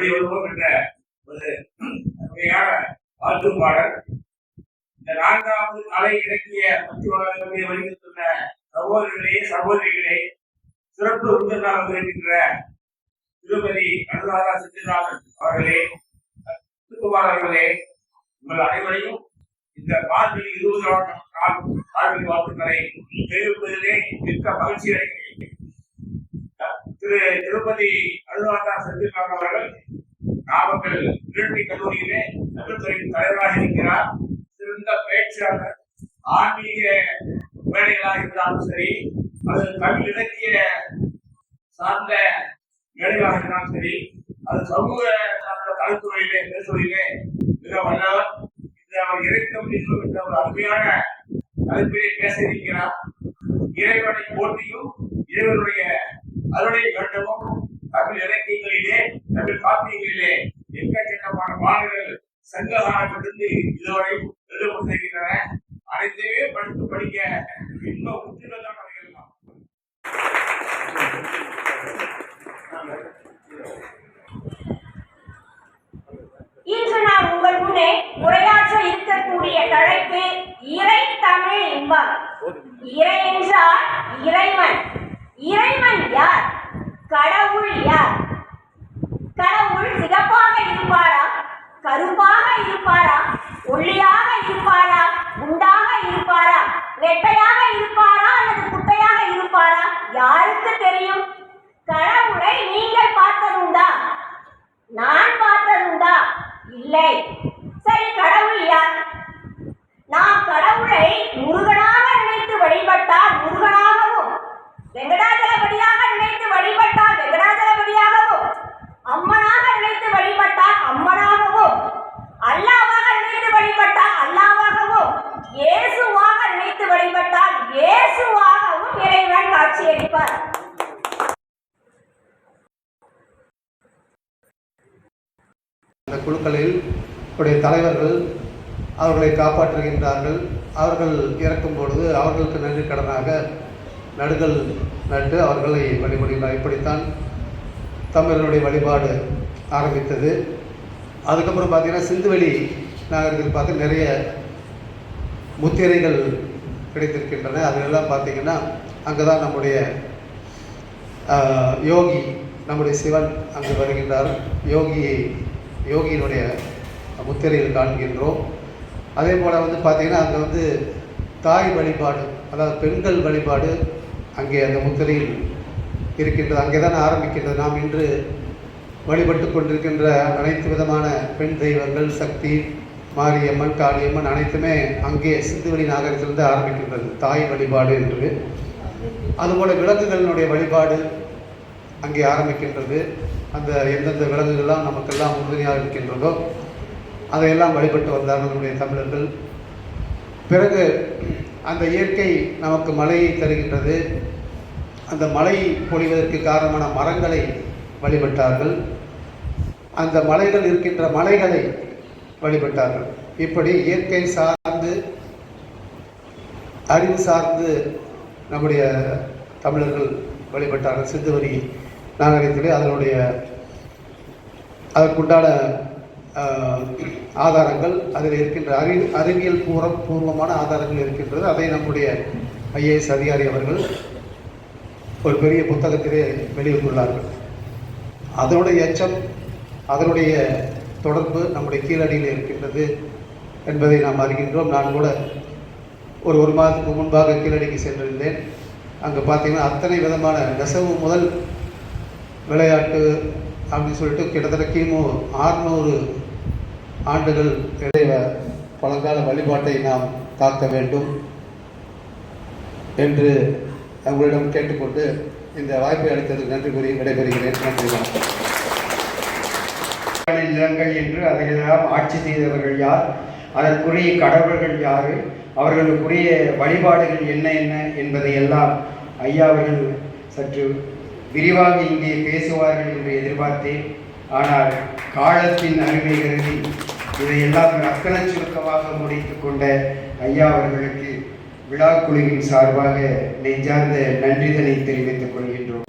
வெளிவருவோம் என்ற ஒரு அருமையான வாழ்த்து பாடல். இந்த 4வது கலை இலக்கிய பற்றிய வருகின்ற சகோதரர்களே சகோதரிகளே, சிறப்பு விருந்தினராக இருக்கின்ற திருமதி அனுராதா சித்திராமன் அவர்களே, முத்துக்குமார் அவர்களே, உங்கள் அனைவரையும் இந்த மார்கழி 20 நாள் மார்கழி வாழ்த்துக்களை தெரிவிப்பதிலே மிக்க மகிழ்ச்சி அடைகிறேன். திரு திருமதி அனுராதா சித்திராமன் அவர்கள் நாமக்கல் யூனிவர்சிட்டி கல்லூரியிலே தமிழ்துறையின் தலைவராக இருக்கிறார். சிறந்த பேச்சாளர், ஆன்மீக மேடைகளாக இருந்தாலும் சரி, அது தமிழ் இலக்கிய சார்ந்த மேடைகளாக இருந்தாலும் சரி, அது சமூக சார்ந்த கலைத்துறையிலே பேசுவதிலே மிக வல்லவர். அவர் இறைத்தம் என்ற ஒரு அருமையான தலைப்பிலே பேச இருக்கிறார். இறைவனை போற்றியும் இறைவனுடைய அருளை வேண்டவும் தமிழ் இலக்கியங்களிலே தமிழ் காப்பியங்களிலே எக்கச்சக்கமான பாடல்கள் சங்ககாலத்திலிருந்து இதுவரை எழுதப்பட்டிருக்கின்றன. அனைத்தையுமே படிக்க இன்னும் உத்திரதான் அவைகள்லாம். இன்று நான் உங்கள் முன்னே உரையாற்ற இருக்கக்கூடிய தலைப்பு இறை தமிழ் இன்பம். இறை என்றால் இறைவன். இறைவன் யார்? கடவுள் யார்? கடவுள் சிகப்பாக இருப்பாரா, கருப்பாக இருப்பாரா, ஒல்லியாக இருப்பாரா, குண்டாக இருப்பாரா, நெட்டையாக இருப்பாரா அல்லது குட்டையாக இருப்பாரா? யாருக்கு தெரியும்? கடவுளை நீங்கள் பார்த்ததுண்டா? நான் பார்த்ததுண்டா? இல்லை. சரி, கடவுள் யார்? நாம் கடவுளை முருகனாக நினைத்து வழிபட்டால் முருகனாகவும், வெங்கடாஜலபதியாக நினைத்து வழிபட்டால் வெங்கடாஜலபதியாகவும், அம்மனாக நினைத்து வழிபட்டால் அம்மனாகவும், அல்லாவாக நினைத்து வழிபட்டால் அல்லாவாகவும், இயேசுவாக நினைத்து வழிபட்டால் இயேசுவாகவும் இறைவன் காட்சியளிப்பார். அந்த குழுக்களில் உடைய தலைவர்கள் அவர்களை காப்பாற்றுகின்றார்கள். அவர்கள் இறக்கும் பொழுது அவர்களுக்கு நன்றி கடனாக நடுகள் நட்டு அவர்களை வழிபடுகிறார். இப்படித்தான் தமிழர்களுடைய வழிபாடு ஆரம்பித்தது. அதுக்கப்புறம் பார்த்திங்கன்னா சிந்துவெளி நாகரிகத்தில் பார்த்து நிறைய முத்திரைகள் கிடைத்திருக்கின்றன. அதெல்லாம் பார்த்திங்கன்னா அங்கே தான் நம்முடைய யோகி, நம்முடைய சிவன் அங்கு வருகின்றார். யோகியினுடைய முத்திரையில் காண்கின்றோம். அதே போல் பார்த்திங்கன்னா அங்கே தாய் வழிபாடு, அதாவது பெண்கள் வழிபாடு அங்கே அந்த முத்திரையில் இருக்கின்றது. அங்கே தான் ஆரம்பிக்கின்றது. நாம் இன்று வழிபட்டு கொண்டிருக்கின்ற அனைத்து விதமான பெண் தெய்வங்கள், சக்தி, மாரியம்மன், காளியம்மன் அனைத்துமே அங்கே சிந்துவெளி நாகரிகத்திலிருந்து ஆரம்பிக்கின்றது, தாய் வழிபாடு என்று. அதுபோல் விலங்குகளினுடைய வழிபாடு அங்கே ஆரம்பிக்கின்றது. அந்த எந்தெந்த விலங்குகள்லாம் நமக்கெல்லாம் உறுதுணையாக இருக்கின்றதோ அதையெல்லாம் வழிபட்டு வந்தார்கள் நம்முடைய தமிழர்கள். பிறகு அந்த இயற்கை நமக்கு மழையை தருகின்றது. அந்த மழை பொழிவதற்கு காரணமான மரங்களை வழிபட்டார்கள். அந்த மலைகள் இருக்கின்ற மலைகளை வழிபட்டார்கள். இப்படி இயற்கை சார்ந்து, அறிவு சார்ந்து நம்முடைய தமிழர்கள் வழிபட்டார்கள். சிந்துவெளி நாகரிகத்திலே அதற்குண்டான ஆதாரங்கள் அதில் இருக்கின்ற அறிவியல் பூர்வமான ஆதாரங்கள் இருக்கின்றது. அதை நம்முடைய IAS அதிகாரி அவர்கள் ஒரு பெரிய புத்தகத்திலே வெளியிட்டுள்ளார்கள். அதனுடைய எச்சம், அதனுடைய தொடர்பு நம்முடைய கீழடியில் இருக்கின்றது என்பதை நாம் அறிகின்றோம். நான் கூட ஒரு மாதத்துக்கு முன்பாக கீழடிக்கு சென்றிருந்தேன். அங்கே பார்த்தீங்கன்னா அத்தனை விதமான நெசவு முதல் விளையாட்டு அப்படின்னு சொல்லிட்டு கிட்டத்தட்ட கிமு 600 ஆண்டுகள் பழங்கால வழிபாட்டை நாம் காக்க வேண்டும் என்று உங்களிடம் கேட்டுக்கொண்டு இந்த வாய்ப்பை அளித்ததுக்கு நன்றி கூறி விடைபெறுகிறேன். நன்றி, வணக்கம். நிலங்கள் என்று அதையெல்லாம் ஆட்சி செய்தவர்கள் யார், அதற்குரிய கடவுள்கள் யார், அவர்களுக்குரிய வழிபாடுகள் என்ன என்ன என்பதையெல்லாம் ஐயா அவர்கள் சற்று விரிவாக இங்கே பேசுவார்கள் என்று எதிர்பார்த்தேன். ஆனால் காலத்தின் அருமை கருதி இதையெல்லாம் அக்கறை சுருக்கமாக முடித்து கொண்ட ஐயா அவர்களுக்கு விழா குழுவின் சார்பாக நெஞ்சார்ந்த நன்றிதனை தெரிவித்துக் கொள்கின்றோம்.